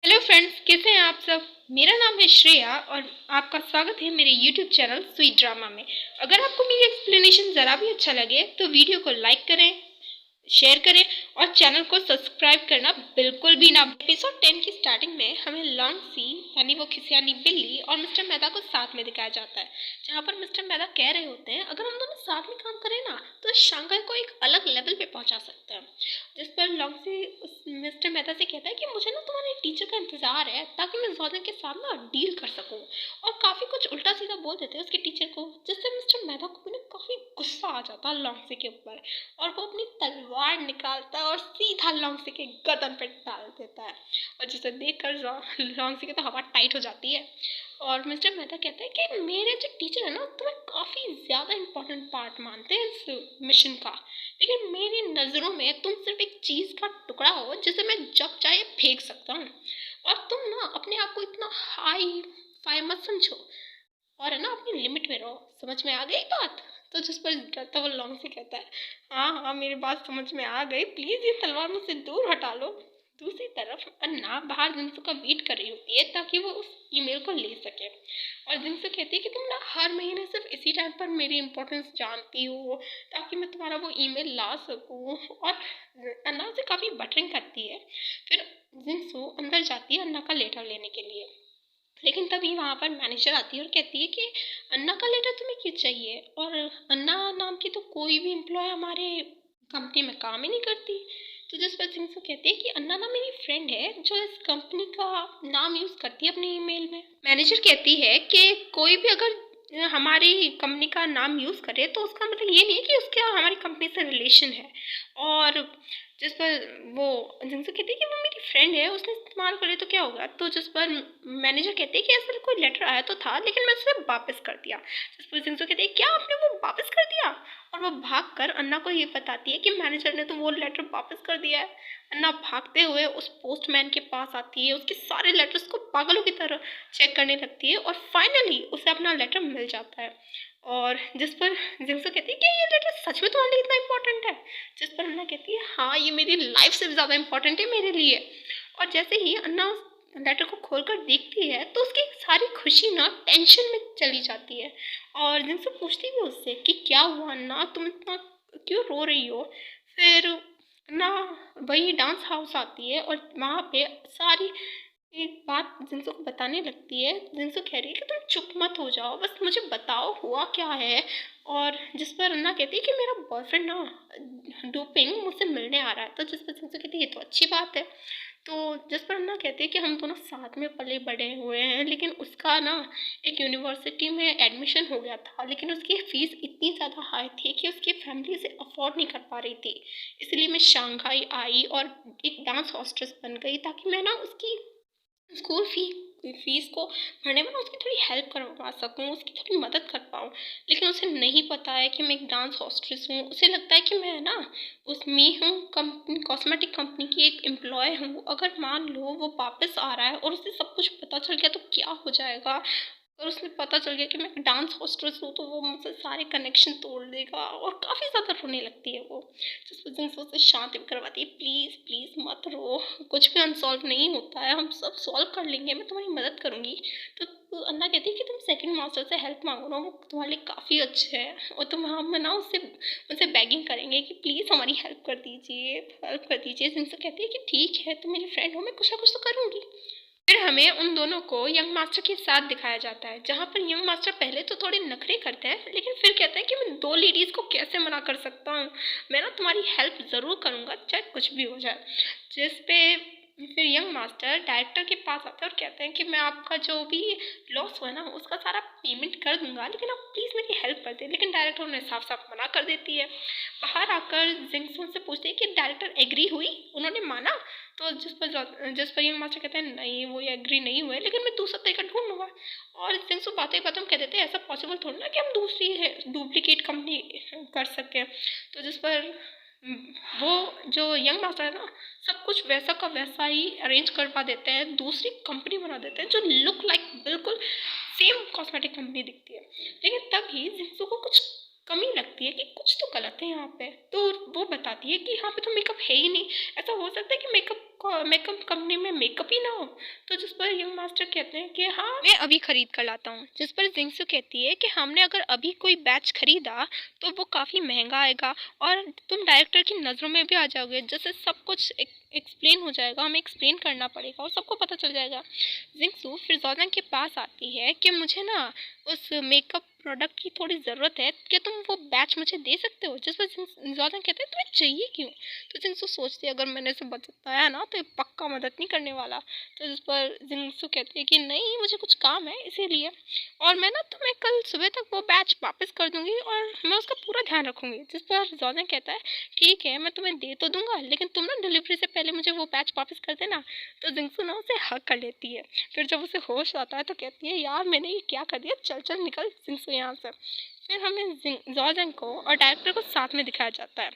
Hello friends, कैसे हैं आप सब। मेरा नाम है श्रेया और आपका स्वागत है मेरे यूट्यूब चैनल स्वीट ड्रामा में। अगर आपको मेरी एक्सप्लेनेशन ज़रा भी अच्छा लगे तो वीडियो को लाइक करें, शेयर करें और चैनल को सब्सक्राइब करना बिल्कुल भी ना। एपिसोड 10 की स्टार्टिंग में हमें लॉन्ग सी यानी वो खिसियानी बिल्ली और मिस्टर मेहता को साथ में दिखाया जाता है, जहाँ पर मिस्टर मेहता कह रहे होते हैं अगर हम दोनों साथ में काम करें ना तो शंकर को एक अलग लेवल पे पहुंचा सकते हैं। जिस पर लॉन्ग सी उस मिस्टर मेहता से कहता है कि मुझे ना तुम्हारे टीचर का इंतजार है ताकि मैं जोधन के साथ ना डील कर सकूं, और काफ़ी कुछ उल्टा सीधा बोल देते हैं उसके टीचर को, जिससे मिस्टर मेहता को भी ना काफ़ी गुस्सा आ जाता है लॉन्ग सी के ऊपर, और वो अपनी तलवार निकालता है और सीधा लॉन्गसी के गर्दन पे डाल देता है। और जिसे देखकर लॉन्गसी की तो हवा टाइट हो जाती है। और मिस्टर मेहता कहते हैं कि मेरे जो टीचर है ना तुम्हें काफ़ी ज़्यादा इम्पोर्टेंट पार्ट मानते हैं इस मिशन का, लेकिन मेरी नज़रों में तुम सिर्फ एक चीज़ का टुकड़ा हो जिसे मैं जब चाहे फेंक सकता हूँ, और तुम ना अपने आप को इतना हाई फाई मत समझो, और है ना अपनी लिमिट में रहो। समझ में आ गई बात। तो जिस पर डरता वो लॉन्ग से कहता है हाँ हाँ मेरी बात समझ में आ गई, प्लीज़ ये तलवार मुझसे दूर हटा लो। दूसरी तरफ अन्ना बाहर जिनसू का वेट कर रही होती है ताकि वो उस ईमेल को ले सके, और जिनसे कहती है कि तुम ना हर महीने सिर्फ इसी टाइम पर मेरी इंपॉर्टेंस जानती हो ताकि मैं तुम्हारा वो ईमेल ला सकूं, और अन्ना से काफ़ी बटरिंग करती है। फिर जिनसू अंदर जाती है अन्ना का लेटर लेने के लिए, लेकिन तभी वहाँ पर मैनेजर आती है और कहती है कि अन्ना का लेटर तुम्हें क्यों चाहिए, और अन्ना नाम की तो कोई भी एम्प्लॉय हमारे कंपनी में काम ही नहीं करती। तो जिस पर सिंह कहती है कि अन्ना ना मेरी फ्रेंड है जो इस कंपनी का नाम यूज़ करती है अपने ईमेल में। मैनेजर कहती है कि कोई भी अगर हमारी कंपनी का नाम यूज़ करे तो उसका मतलब ये नहीं है कि उसका हमारी कंपनी से रिलेशन है। और जिस पर वो जिनसे कहती है कि वो मेरी फ्रेंड है उसने इस्तेमाल करे तो क्या होगा। तो जिस पर मैनेजर कहते हैं कि असल कोई लेटर आया तो था लेकिन मैं उसे वापस कर दिया। जिस पर जिनसे कहते हैं क्या आपने वो वापस कर दिया, और वो भाग कर अन्ना को ये बताती है कि मैनेजर ने तो वो लेटर वापस कर दिया है। अन्ना भागते हुए उस पोस्टमैन के पास आती है, उसके सारे लेटर्स को पागलों की तरह चेक करने लगती है, और फाइनली उसे अपना लेटर मिल जाता है। और जिस पर जिनसे कहती है कि ये लेटर सच में तुम्हारे लिए इतना इम्पोर्टेंट है। जिस पर अन्ना कहती है हाँ ये मेरी लाइफ से भी ज़्यादा इम्पोर्टेंट है मेरे लिए। और जैसे ही अन्ना उस लेटर को खोलकर देखती है तो उसकी सारी खुशी ना टेंशन में चली जाती है, और जिनसे पूछती भी उससे कि क्या हुआ अन्ना, तुम इतना क्यों रो रही हो। फिर ना वही डांस हाउस आती है और वहाँ पे सारी एक बात जिनसो को बताने लगती है। जिनसो कह रही है कि तुम चुप मत हो जाओ, बस मुझे बताओ हुआ क्या है। और जिस पर अन्ना कहती है कि मेरा बॉयफ्रेंड ना डोपिंग मुझसे मिलने आ रहा है। तो जिस पर जिनसो कहती है ये तो अच्छी बात है। तो जिस पर अन्ना कहती है कि हम दोनों साथ में पले बड़े हुए हैं, लेकिन उसका ना एक यूनिवर्सिटी में एडमिशन हो गया था, लेकिन उसकी फ़ीस इतनी ज़्यादा हाई थी कि उसकी फैमिली इसे अफोर्ड नहीं कर पा रही थी। इसलिए मैं शंघाई आई और एक डांस हॉस्टेस बन गई ताकि मैं ना उसकी स्कूल फीस को भरने में ना उसकी थोड़ी हेल्प करवा सकूँ, उसकी थोड़ी मदद कर पाऊँ। लेकिन उसे नहीं पता है कि मैं एक डांस हॉस्टेस हूँ। उसे लगता है कि मैं ना उसमें हूँ कंपनी कॉस्मेटिक कंपनी की एक एम्प्लॉय हूँ। अगर मान लो वो वापस आ रहा है और उसे सब कुछ पता चल गया तो क्या हो जाएगा। और उसे पता चल गया कि मैं डांस हॉस्टेस हूँ तो वो मुझसे सारे कनेक्शन तोड़ देगा, और काफ़ी ज़्यादा रोने लगती है वो। जिस वजह से उसे शांत भी करवाती है, प्लीज़ प्लीज़ मत रो, कुछ भी अनसॉल्व नहीं होता है, हम सब सॉल्व कर लेंगे, मैं तुम्हारी मदद करूँगी। तो अन्ना कहती है कि तुम सेकंड मास्टर से हेल्प मांगो ना, वो तुम्हारे लिए काफ़ी अच्छे है, और तुम हम ना उससे उनसे बेगिंग करेंगे कि प्लीज़ हमारी हेल्प कर दीजिए। जिनसे कहती है कि ठीक है तुम मेरी फ्रेंड हो, मैं कुछ ना कुछ तो करूँगी। फिर हमें उन दोनों को यंग मास्टर के साथ दिखाया जाता है, जहाँ पर यंग मास्टर पहले तो थोड़े नखरे करते हैं लेकिन फिर कहते हैं कि मैं दो लेडीज़ को कैसे मना कर सकता हूँ, मैं ना तुम्हारी हेल्प ज़रूर करूँगा चाहे कुछ भी हो जाए। जिस पे फिर यंग मास्टर डायरेक्टर के पास आते हैं और कहते हैं कि मैं आपका जो भी लॉस हुआ ना उसका सारा पेमेंट कर दूंगा, लेकिन आप प्लीज़ मेरी हेल्प कर दें। लेकिन डायरेक्टर उन्हें साफ साफ मना कर देती है। बाहर आकर जिंगसून से पूछते हैं कि डायरेक्टर एग्री हुई, उन्होंने माना। तो जिस पर यंग मास्टर कहते हैं नहीं वो एग्री नहीं हुए, लेकिन मैं दूसरा तरीका ढूंढूंगा। और जिंगसू बातें बातों में कह देते हैं ऐसा पॉसिबल थोड़ा ना कि हम दूसरी है डुप्लीकेट कंपनी कर सकें। तो जिस पर वो जो यंग मास्टर है ना सब कुछ वैसा का वैसा ही अरेंज करवा देते हैं, दूसरी कंपनी बना देते हैं जो लुक लाइक बिल्कुल सेम कॉस्मेटिक कंपनी दिखती है। लेकिन तभी जिंसू को कुछ कमी लगती है कि कुछ तो गलत है यहाँ पे। तो वो बताती है कि यहाँ पे तो मेकअप है ही नहीं, ऐसा हो सकता है कि मेकअप कंपनी में मेकअप ही ना हो। तो जिस पर यंग मास्टर कहते हैं कि हाँ मैं अभी खरीद कर लाता हूँ। जिस पर जिंगसू कहती है कि हमने अगर अभी कोई बैच खरीदा तो वो काफ़ी महंगा आएगा और तुम डायरेक्टर की नज़रों में भी आ जाओगे, जैसे सब कुछ एक्सप्लेन हो जाएगा, हमें एक्सप्लेन करना पड़ेगा और सबको पता चल जाएगा। जिंगसू फिर जॉर्डन के पास आती है कि मुझे ना उस मेकअप प्रोडक्ट की थोड़ी ज़रूरत है, क्या तुम वो बैच मुझे दे सकते हो? जिस पर जॉर्डन कहते हैं तुम्हें चाहिए क्यों? तो जिंगसू सोचती है अगर मैंने इसे बताया ना तो ये पक्का मदद नहीं करने वाला। तो जिस पर जिंगसू कहती है कि नहीं मुझे कुछ काम है इसीलिए, और मैं ना तुम्हें कल सुबह तक वो बैच वापस कर दूंगी और मैं उसका पूरा ध्यान रखूंगी। जिस पर जॉर्डन कहता है ठीक है मैं तुम्हें दे तो दूंगा, लेकिन तुम ना डिलीवरी से पहले मुझे वो बैच वापस कर देना। तो जिंगसू ना उसे हक कर लेती है। फिर जब उसे होश आता है तो कहती है यार मैंने ये क्या कर दिया, चल चल निकल जिंगसू यहाँ से। फिर हमें जॉर्डन को और डायरेक्टर को साथ में दिखाया जाता है,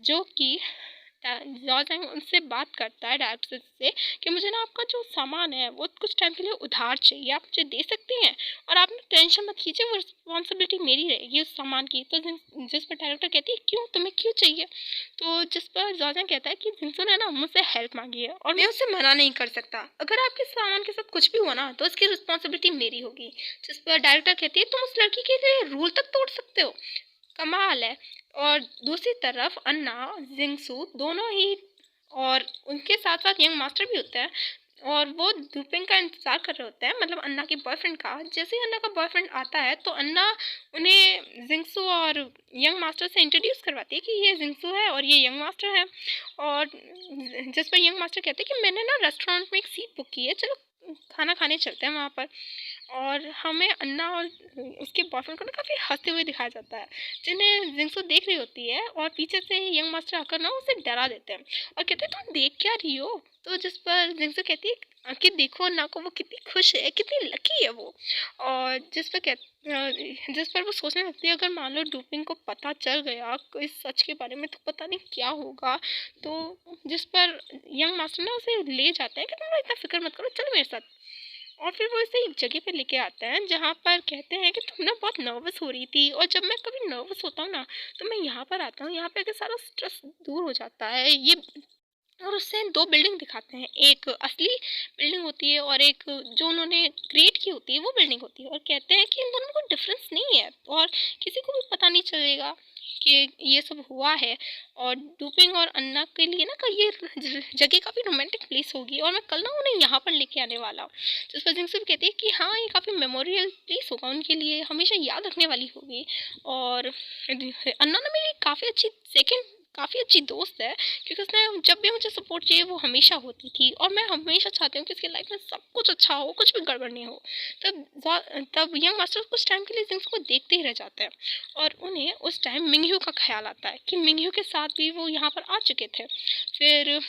जो कि जॉर्डन उनसे बात करता है डायरेक्टर से कि मुझे ना आपका जो सामान है वो कुछ टाइम के लिए उधार चाहिए, आप मुझे दे सकते हैं और आप ना टेंशन मत कीजिए, वो रिस्पॉन्सिबिलिटी मेरी रहेगी उस सामान की। तो जिस पर डायरेक्टर कहती है क्यों, तुम्हें क्यों चाहिए? तो जिस पर जॉर्डन कहता है कि जिनसू ने ना मुझसे हेल्प मांगी है और मैं उसे मना नहीं कर सकता, अगर आपके सामान के साथ कुछ भी हुआ ना तो इसकी रिस्पॉन्सिबिलिटी मेरी होगी। जिस पर डायरेक्टर कहती है तुम उस लड़की के लिए रूल तक तोड़ सकते हो, कमाल है। और दूसरी तरफ अन्ना जिंगसू दोनों ही और उनके साथ साथ यंग मास्टर भी होते हैं और वो दुपिंग का इंतज़ार कर रहे होते हैं, मतलब अन्ना के बॉयफ्रेंड का। जैसे ही अन्ना का बॉयफ्रेंड आता है तो अन्ना उन्हें जिंगसू और यंग मास्टर से इंट्रोड्यूस करवाती है कि ये जिंगसू है और ये यंग मास्टर है। और जिस पर यंग मास्टर कहते हैं कि मैंने ना रेस्टोरेंट में एक सीट बुक की है, चलो खाना खाने चलते हैं वहाँ पर। और हमें अन्ना और उसके बॉयफ्रेंड को ना काफ़ी हंसते हुए दिखाया जाता है, जिन्हें जिंगसू देख रही होती है और पीछे से यंग मास्टर आकर ना उसे डरा देते हैं और कहते हैं तुम देख क्या रही हो? तो जिस पर जिंगसू कहती है कि देखो अन्ना को, वो कितनी खुश है, कितनी लकी है वो। और जिस पर वो सोचने लगती है अगर मान लो डूपिंग को पता चल गया इस सच के बारे में तो पता नहीं क्या होगा। तो जिस पर यंग मास्टर ना उसे ले जाते हैं कि तुम इतना फिक्र मत करो, चलो मेरे साथ। और फिर वो इसे एक जगह पे लेके आते हैं जहाँ पर कहते हैं कि तुम ना बहुत नर्वस हो रही थी और जब मैं कभी नर्वस होता हूँ ना तो मैं यहाँ पर आता हूँ, यहाँ पे आके सारा स्ट्रेस दूर हो जाता है ये। और उससे दो बिल्डिंग दिखाते हैं, एक असली बिल्डिंग होती है और एक जो उन्होंने क्रिएट की होती है वो बिल्डिंग होती है, और कहते हैं कि इन दोनों में कोई डिफरेंस नहीं है और किसी को भी पता नहीं चलेगा कि ये सब हुआ है। और डूपिंग और अन्ना के लिए ना का ये जगह काफ़ी रोमांटिक प्लेस होगी और मैं कल ना उन्हें यहाँ पर लेके आने वाला हूँ। जिस पर जिंगसू भी कहती है कि हाँ ये काफ़ी मेमोरियल प्लेस होगा उनके लिए, हमेशा याद रखने वाली होगी। और अन्ना ना मेरी काफ़ी अच्छी दोस्त है, क्योंकि उसने जब भी मुझे सपोर्ट चाहिए वो हमेशा होती थी और मैं हमेशा चाहती हूँ कि उसकी लाइफ में सब कुछ अच्छा हो, कुछ भी गड़बड़ नहीं हो। तब यंग मास्टर कुछ टाइम के लिए जिंक्स को देखते ही रह जाते हैं और उन्हें उस टाइम मिंगह्यू का ख्याल आता है कि मिंगह्यू के साथ भी वो यहाँ पर आ चुके थे। फिर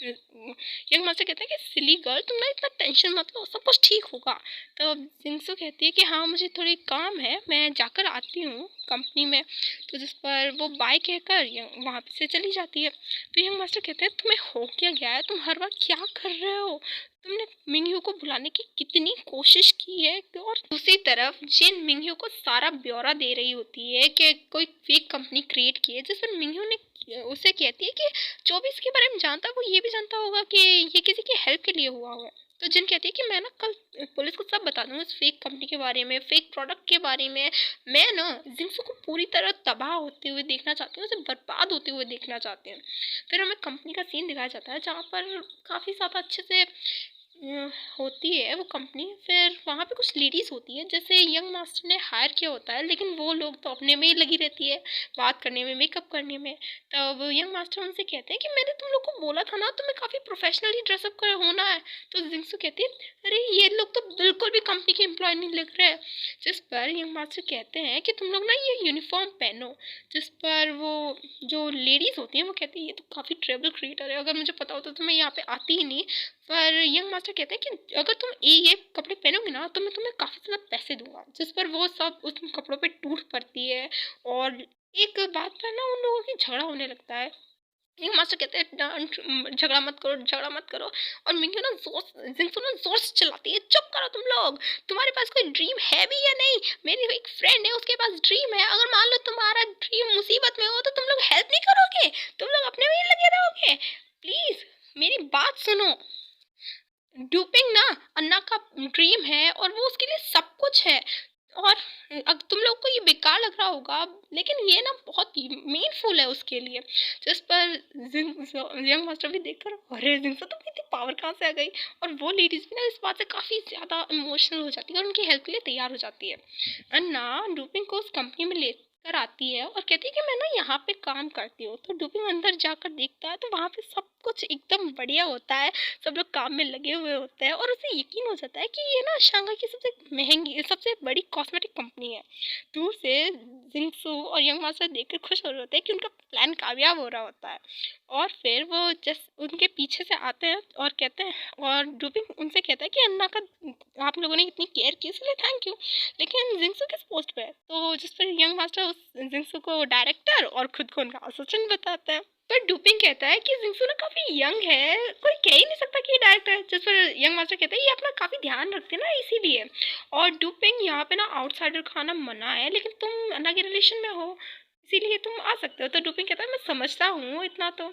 यंग मास्टर कहते हैं कि सिली गर्ल तुम ना इतना टेंशन मत लो, सब कुछ ठीक होगा। तो जिंक्सू कहती है कि हाँ मुझे थोड़ी काम है, मैं जाकर आती हूँ कंपनी में। तो जिस पर वो बाय कहकर वहाँ से चली जाती है। तो यंग मास्टर कहते हैं तुम्हें हो क्या गया है, तुम हर बार क्या कर रहे हो, तुमने मिंगह्यू को बुलाने की कितनी कोशिश की है। और दूसरी तरफ जिन मिंगह्यू को सारा ब्यौरा दे रही होती है कि कोई फेक कंपनी क्रिएट की है, जिस पर मिंगह्यू ने उसे कहती है कि जो भी इसके बारे में जानता है वो ये भी जानता होगा कि ये किसी की हेल्प के लिए हुआ है। तो जिन कहती है कि मैं ना कल पुलिस को सब बता दूंगा इस फेक कंपनी के बारे में, फेक प्रोडक्ट के बारे में। मैं ना जिंक्सू को पूरी तरह तबाह होते हुए देखना चाहती हूँ, उसे बर्बाद होते हुए देखना चाहती हूँ। फिर हमें कंपनी का सीन दिखाया जाता है जहाँ पर काफ़ी ज़्यादा अच्छे से होती है वो कंपनी। फिर वहाँ पे कुछ लेडीज़ होती है जैसे यंग मास्टर ने हायर किया होता है, लेकिन वो लोग तो अपने में ही लगी रहती है, बात करने में, मेकअप करने में। तब यंग मास्टर उनसे कहते हैं कि मैंने तुम लोग को बोला था ना तुम्हें काफ़ी प्रोफेशनली ड्रेसअप कर होना है। तो जिंक्सू कहती है अरे ये लोग तो बिल्कुल भी कंपनी के एम्प्लॉय नहीं लग रहे। जिस पर यंग मास्टर कहते हैं कि तुम लोग ना ये यूनिफॉर्म पहनो। जिस पर वो जो लेडीज़ होती हैं वो कहती है ये तो काफ़ी ट्रेबल क्रिएटर है, अगर मुझे पता होता तो मैं यहाँ पे आती ही नहीं। पर यंग मास्टर कहते हैं कि अगर तुम ये कपड़े पहनोगे ना तो मैं तुम्हें काफ़ी ज़्यादा पैसे दूंगा। जिस पर वो सब उस कपड़ों पे टूट पड़ती है और एक बात पर ना उन लोगों की झगड़ा होने लगता है। यंग मास्टर कहते हैं झगड़ा मत करो, झगड़ा मत करो। और मिंग ना जिंगसू ना जोर से चिल्लाती है, चुप करो तुम लोग, तुम्हारे पास कोई ड्रीम है भी या नहीं? मेरी एक फ्रेंड है, उसके पास ड्रीम है, अगर मान लो तुम्हारा ड्रीम मुसीबत में हो तो तुम लोग हेल्प नहीं करोगे, तुम लोग अपने में ही लगे रहोगे? प्लीज मेरी बात सुनो। डूपिंग ना अन्ना का ड्रीम है और वो उसके लिए सब कुछ है। और अब तुम लोग को ये बेकार लग रहा होगा, लेकिन ये ना बहुत मीनफुल है उसके लिए। जिस पर यंग मास्टर भी देखकर, अरे जिंगसो तो इतनी पावर कहाँ से आ गई? और वो लेडीज भी ना इस बात से काफ़ी ज़्यादा इमोशनल हो जाती है और उनकी हेल्प के लिए तैयार हो जाती है। अन्ना डूपिंग को उस कंपनी में लेकर आती है और कहती है कि मैं ना यहाँ पे काम करती हूँ। तो डूपिंग अंदर जाकर देखता है तो वहाँ पे सब कुछ एकदम बढ़िया होता है, सब लोग काम में लगे हुए होते हैं और उसे यकीन हो जाता है कि ये ना शंघाई की सबसे महंगी, सबसे बड़ी कॉस्मेटिक कंपनी है। दूर से जिंगसू और यंग मास्टर देखकर खुश हो रहे होते हैं कि उनका प्लान कामयाब हो रहा होता है। और फिर वो जस्ट उनके पीछे से आते हैं और कहते हैं, और डूपिंग उनसे कहता है कि अन्ना का आप लोगों ने इतनी केयर की इसलिए थैंक यू। लेकिन जिंगसू किस पोस्ट पे है? तो जिस पर यंग मास्टर उस जिंगसू को डायरेक्टर और खुद को उनका असिस्टेंट बताता है। पर डूपिंग कहता है कि जिंगसू ना काफी यंग है, कोई कह ही नहीं सकता कि ये डायरेक्टर है। जिस पर यंग मास्टर कहता है ये अपना काफी ध्यान रखते हैं ना इसीलिए। और डूपिंग यहाँ पे ना आउटसाइडर खाना मना है, लेकिन तुम अन्ना के रिलेशन में हो इसीलिए तुम आ सकते हो। तो डूपिंग कहता है मैं समझता हूँ इतना तो।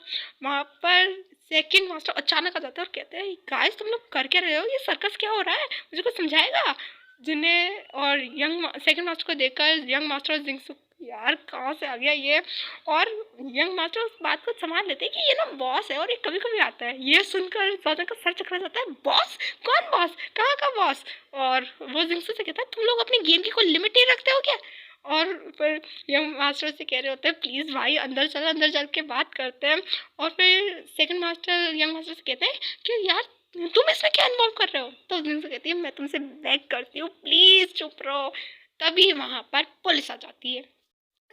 वहाँ पर सेकंड मास्टर अचानक आ जाता है और कहते हैं गाइस तुम लोग कर क्या रहे हो, ये सर्कस क्या हो रहा है, मुझे कुछ समझाएगा? जिन्हें और यंग सेकंड मास्टर को देखकर यंग मास्टर और जिंगसू, यार कहाँ से आ गया ये? और यंग मास्टर उस बात को संभाल लेते हैं कि ये ना बॉस है और ये कभी कभी आता है। ये सुनकर जोजन का सर चकरा जाता है, बॉस? कौन बॉस, कहाँ का बॉस? और वो जिंगसू से कहता है तुम लोग अपनी गेम की कोई लिमिट नहीं रखते हो क्या? और फिर यंग मास्टर से कह रहे होते हैं प्लीज़ भाई अंदर चल, अंदर चल के बात करते हैं। और फिर सेकंड मास्टर यंग मास्टर से कहते हैं कि यार तुम इसमें क्या इन्वॉल्व कर रहे हो? तो जिंगसू कहती है मैं तुमसे बेग करती हूँ प्लीज़ चुप रहो। तभी वहाँ पर पुलिस आ जाती है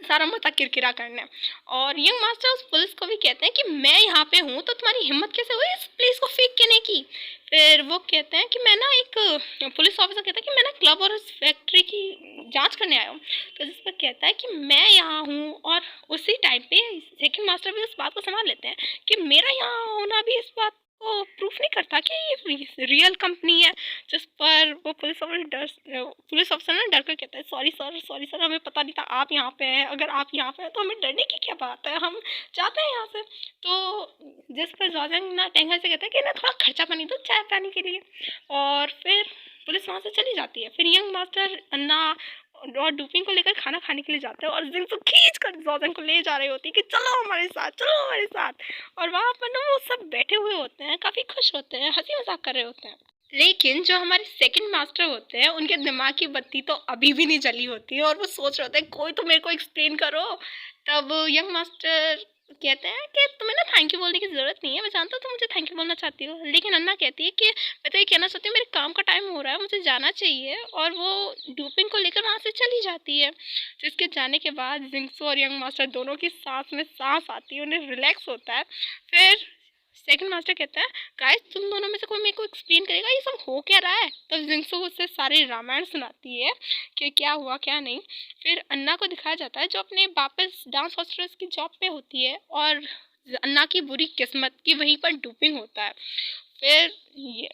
सारा मुद्दा किरकिरा करने। और यंग मास्टर उस पुलिस को भी कहते हैं कि मैं यहाँ पे हूँ तो तुम्हारी हिम्मत कैसे हुई इस प्लेस को फेंक के नहीं की? फिर वो कहते हैं कि मैं ना एक पुलिस ऑफिसर कहता है कि मैं ना क्लब और इस फैक्ट्री की जांच करने आया हूँ। तो जिस पर कहता है कि मैं यहाँ हूँ। और उसी टाइम पे सेकंड मास्टर भी उस बात को संभाल लेते हैं कि मेरा यहाँ होना भी इस बात को प्रूफ नहीं करता कि ये रियल कंपनी है। जिस पर वो पुलिस ऑफिसर ना डर कर कहता है सॉरी सर, सॉरी सर, हमें पता नहीं था आप यहाँ पे हैं, अगर आप यहाँ पे हैं तो हमें डरने की क्या बात है, हम जाते हैं यहाँ से। तो जिस पर जॉजंग ना टेंगर से कहता है कि ना थोड़ा खर्चा पानी दो चाय पानी के लिए। और फिर पुलिस वहाँ से चली जाती है। फिर यंग मास्टर अन्ना और डूपिंग को लेकर खाना खाने के लिए जाते हैं और जिंगसू खींच कर जॉजंग को ले जा रही होती है कि चलो हमारे साथ, चलो हमारे साथ। और वहाँ पर ना वो सब बैठे हुए होते हैं, काफ़ी खुश होते हैं, हंसी मजाक कर रहे होते हैं। लेकिन जो हमारे सेकंड मास्टर होते हैं उनके दिमाग की बत्ती तो अभी भी नहीं जली होती है और वो सोच रहे होते हैं कोई तो मेरे को एक्सप्लेन करो। तब यंग मास्टर कहते हैं कि तुम्हें ना थैंक यू बोलने की ज़रूरत नहीं है, मैं जानता हूँ तुम मुझे थैंक यू बोलना चाहती हो। लेकिन अन्ना कहती है कि मैं तो ये कहना चाहती हूँ मेरे काम का टाइम हो रहा है, मुझे जाना चाहिए। और वो डूपिंग को लेकर वहाँ से चली जाती है। जिसके जाने के बाद जिंगसू और यंग मास्टर दोनों की सांस में सांस आती है, उन्हें रिलैक्स होता है। फिर सेकंड मास्टर कहता है गाइस तुम दोनों में से कोई मेरे को एक्सप्लेन करेगा ये सब हो क्या रहा है? तब जिंगसू उससे सारी रामायण सुनाती है कि क्या हुआ क्या नहीं। फिर अन्ना को दिखाया जाता है जो अपने वापस डांस मास्टर्स की जॉब पे होती है और अन्ना की बुरी किस्मत की वहीं पर डूपिंग होता है। फिर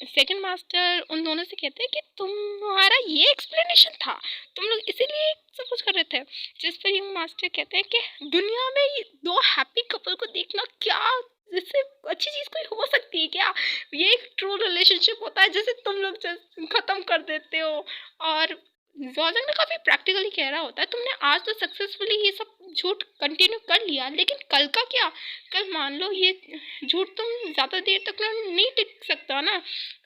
सेकंड मास्टर उन दोनों से कहते हैं कि तुम्हारा ये एक्सप्लेनेशन था, तुम लोग इसीलिए सब कुछ कर रहे थे। जिस पर यंग मास्टर कहते हैं कि दुनिया में ये दो हैप्पी कपल को देखना क्या, जिससे अच्छी चीज़ कोई हो सकती है क्या? ये एक ट्रू रिलेशनशिप होता है जिसे तुम लोग जस्ट ख़त्म कर देते हो। और जॉजंग ने काफ़ी प्रैक्टिकली कह रहा होता है तुमने आज तो सक्सेसफुली ये सब झूठ कंटिन्यू कर लिया, लेकिन कल का क्या? कल मान लो ये झूठ तुम ज़्यादा देर तक ना नहीं टिक सकता ना।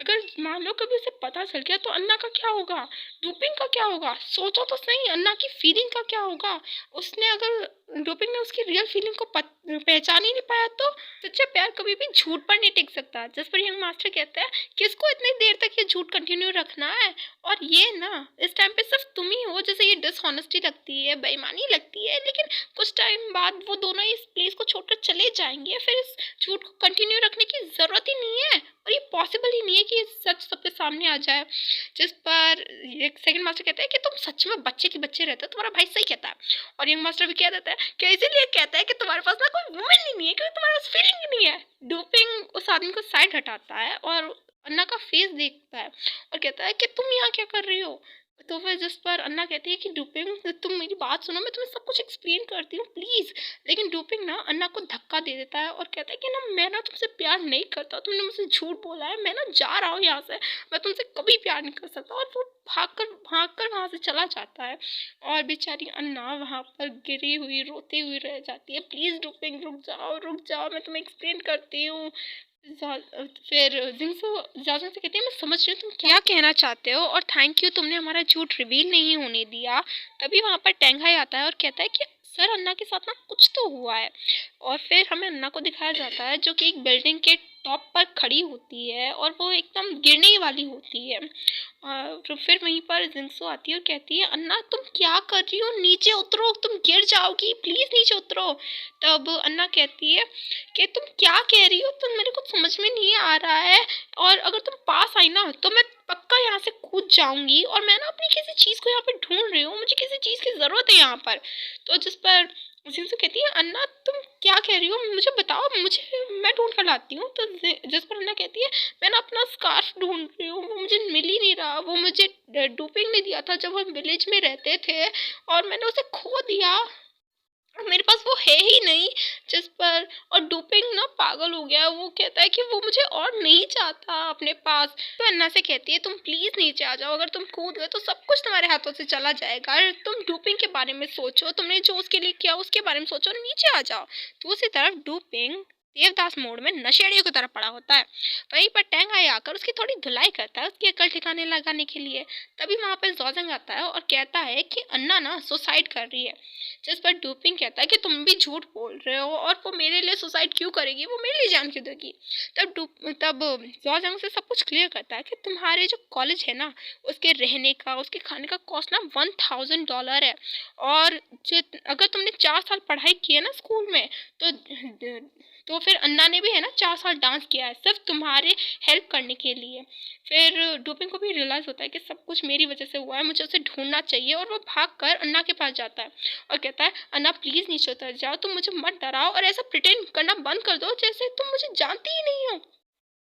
अगर मान लो कभी उसे पता चल गया तो अन्ना का क्या होगा, डूपिंग का क्या होगा? सोचो तो सही, अन्ना की फीलिंग का क्या होगा? उसने अगर डूपिंग ने उसकी रियल फीलिंग को पहचान ही नहीं पाया तो सच्चा प्यार कभी भी झूठ पर नहीं टिक सकता। जिस पर यंग मास्टर कहता है किसको इतनी देर तक ये झूठ कंटिन्यू रखना है? और ये ना इस टाइम पे सिर्फ तुम ही हो जैसे ये डिसऑनेस्टी लगती है, बेईमानी लगती है, लेकिन कुछ टाइम बाद वो दोनों इस प्लेस को छोड़कर चले जाएंगे, फिर इस झूठ को कंटिन्यू रखने की ज़रूरत ही नहीं है और ये पॉसिबल ही नहीं है कि सच सबके सामने आ जाए। जिस पर एक सेकंड मास्टर कहता है कि तुम सच में बच्चे के बच्चे रहते हो, तुम्हारा भाई सही कहता है। और यंग मास्टर भी कह देता है कि इसीलिए कहता है कि तुम्हारे पास ना कोई वुमेन ही नहीं है, क्योंकि तुम्हारे पास फीलिंग ही नहीं है। डूपिंग उस आदमी को साइड हटाता है और अन्ना का फेस देखता है और कहता है कि तुम यहाँ क्या कर रही हो। तो फिर जिस पर अन्ना कहती है कि डूपिंग तुम मेरी बात सुनो, मैं तुम्हें सब कुछ एक्सप्लेन करती हूँ प्लीज़। लेकिन डूपिंग ना अन्ना को धक्का दे देता है और कहता है कि ना मैं ना तुमसे प्यार नहीं करता, तुमने मुझसे झूठ बोला है, मैं ना जा रहा हूँ यहाँ से, मैं तुमसे कभी प्यार नहीं कर सकता। और वो भाग कर वहाँ से चला जाता है और बेचारी अन्ना वहाँ पर गिरी हुई रोती हुई रह जाती है। प्लीज़ डूपिंग रुक जाओ, मैं तुम्हें एक्सप्लेन करती हूँ। फिर जिंगसू जाजोंग से कहती है मैं समझ रही हूँ तुम क्या कहना चाहते हो और थैंक यू, तुमने हमारा झूठ रिवील नहीं होने दिया। तभी वहाँ पर टेंगाई आता है और कहता है कि सर अन्ना के साथ ना कुछ तो हुआ है। और फिर हमें अन्ना को दिखाया जाता है जो कि एक बिल्डिंग के टॉप पर खड़ी होती है और वो एकदम गिरने ही वाली होती है। और फिर वहीं पर जिंगसू आती है और कहती है अन्ना तुम क्या कर रही हो, नीचे उतरो, तुम गिर जाओगी, प्लीज़ नीचे उतरो। तब अन्ना कहती है कि तुम क्या कह रही हो, तुम मेरे को समझ में नहीं आ रहा है, और अगर तुम पास आई ना तो मैं पक्का यहाँ से कूद जाऊंगी, और मैं ना अपनी किसी चीज़ को यहाँ पर ढूंढ रही हूँ, मुझे किसी चीज़ की ज़रूरत है यहाँ पर। तो जिस पर जिनसे कहती है अन्ना तुम क्या कह रही हो, मुझे बताओ, मुझे मैं ढूंढ कर लाती हूँ। तो जिस पर अन्ना कहती है मैं ना अपना स्कार्फ ढूंढ रही हूँ, वो मुझे मिल ही नहीं रहा, वो मुझे डूपिंग ने दिया था जब हम विलेज में रहते थे और मैंने उसे खो दिया, मेरे पास वो है ही नहीं। जिस पर और डूपिंग ना पागल हो गया, वो कहता है कि वो मुझे और नहीं चाहता अपने पास। तो अन्ना से कहती है तुम प्लीज़ नीचे आ जाओ, अगर तुम कूद गए तो सब कुछ तुम्हारे हाथों से चला जाएगा, और तुम डूपिंग के बारे में सोचो, तुमने जो उसके लिए किया उसके बारे में सोचो, नीचे आ जाओ। तो उसी तरफ डूपिंग देवदास मोड़ में नशेड़ियों की तरफ पड़ा होता है। वहीं पर टेंगाई आकर उसकी थोड़ी धुलाई करता है उसकी अकल ठिकाने लगाने के लिए। तभी वहाँ पर जोजंग आता है और कहता है कि अन्ना ना सुसाइड कर रही है। जिस पर डूपिंग कहता है कि तुम भी झूठ बोल रहे हो, और वो मेरे लिए सुसाइड क्यों करेगी, वो मेरे लिए जान क्यों देगी। तब जोजंग से सब कुछ क्लियर करता है कि तुम्हारे जो कॉलेज है ना उसके रहने का उसके खाने का कॉस्ट ना $1000 है, और अगर तुमने 4 साल पढ़ाई की है ना स्कूल में, तो फिर अन्ना ने भी है ना 4 साल डांस किया है सिर्फ तुम्हारे हेल्प करने के लिए। फिर डूपिंग को भी रियलाइज़ होता है कि सब कुछ मेरी वजह से हुआ है, मुझे उसे ढूंढना चाहिए, और वो भागकर अन्ना के पास जाता है और कहता है अन्ना प्लीज़ नीचे उतर जाओ, तुम मुझे मत डराओ और ऐसा प्रिटेंड करना बंद कर दो जैसे तुम मुझे जानती ही नहीं हो,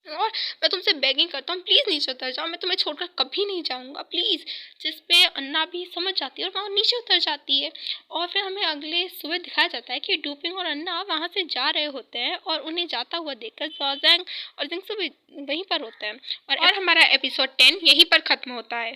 और मैं तुमसे बेगिंग करता हूँ प्लीज़ नीचे उतर जाओ, मैं तुम्हें छोड़कर कभी नहीं जाऊँगा प्लीज़। जिस पे अन्ना भी समझ जाती है और वहाँ नीचे उतर जाती है। और फिर हमें अगले सुबह दिखाया जाता है कि डूपिंग और अन्ना वहाँ से जा रहे होते हैं और उन्हें जाता हुआ देखकर जोजैंग और जिंगसू भी वहीं पर होते हैं, और हमारा एपिसोड 10 यहीं पर ख़त्म होता है।